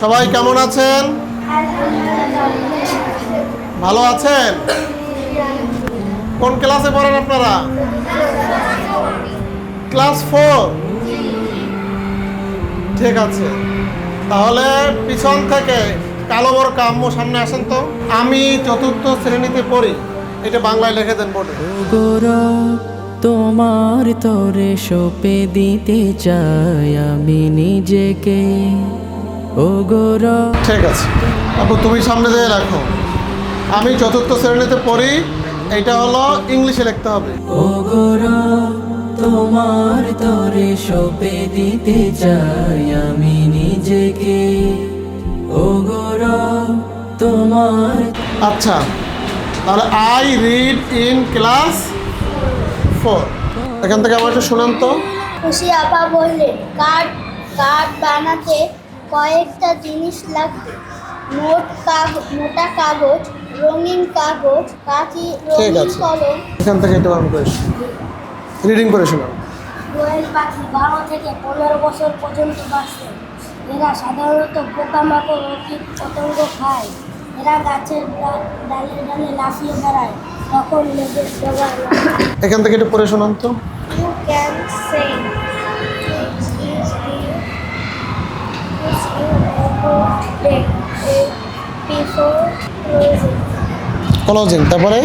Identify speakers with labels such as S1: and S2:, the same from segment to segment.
S1: সবাই কেমন আছেন? ভালো আছেন? কোন ক্লাসে পড়েন আপনারা? ক্লাস 4। ঠিক আছে, তাহলে পিছন থেকে কালো বড় কাম্য সামনে আসেন তো। আমি 4র্থ শ্রেণীতে পড়ি, এটা বাংলায় লিখে দেন বোর্ডে।
S2: তোমার তরে সঁপে দিতে চাই আমি নিজেকে।
S1: ঠিক আছে আপু, তুমি সামনে দিয়ে রাখো। আমি 4র্থ শ্রেণীতে পড়ি, এটা হলো ইংলিশে লিখতে হবে।
S2: তোমার তরে সঁপে দিতে চাই আমি নিজেকে। তোমার।
S1: আচ্ছা, তাহলে আই রিড ইন ক্লাস 4। এখান থেকে আমার একটু শোনান তো।
S3: খুশি আপা বললেন, কার্ড বানাতে কয়েকটা জিনিস লাগবে। মোটা কাগজ, রঙিন কাগজ, কাঁচি,
S1: ঠিক
S3: রঙিন
S1: আছে,
S3: কলম।
S1: এখান থেকে একটু রিডিং করে শোনান।
S3: দোয়েল পাখি 12 থেকে 15 বছর পর্যন্ত বাঁচে। এরা সাধারণত পোকামাকড় ও কীট পতঙ্গ খায়। এরা গাছের ডালে ডালে লাফিয়ে বেড়ায়, তখন লেজের ব্যবহার না।
S1: এখান থেকে একটু পড়ে শোনান তো।
S3: You can say before
S1: closing, তারপরে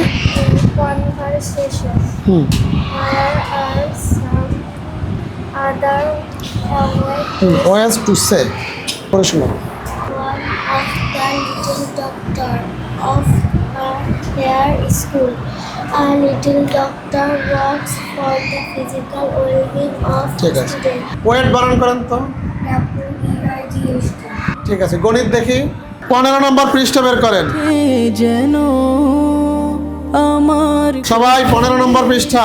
S3: conversation.
S1: Hmm
S3: There are some other
S1: was to say পড়ে শোনান।
S3: one of the little doctor of a hair school. A little doctor works for the physical well-being of
S1: ঠিক আছে,
S3: students.
S1: Wait বানান করেন তো।
S3: WEIGST.
S1: ঠিক আছে, গণিত দেখি। 15 নম্বর পৃষ্ঠা বের করেন
S2: যেন আমার
S1: সবাই। 15 নম্বর পৃষ্ঠা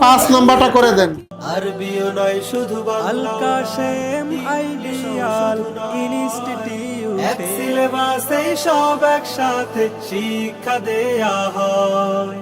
S1: 5 নম্বরটা করে দেন।
S4: আরবিও নয় শুধু
S2: আল কাশেম আইডিয়াল ইনস্টিটিউট
S4: এক সিলেবাসে সব একসাথে শিক্ষা দেয়া হয়।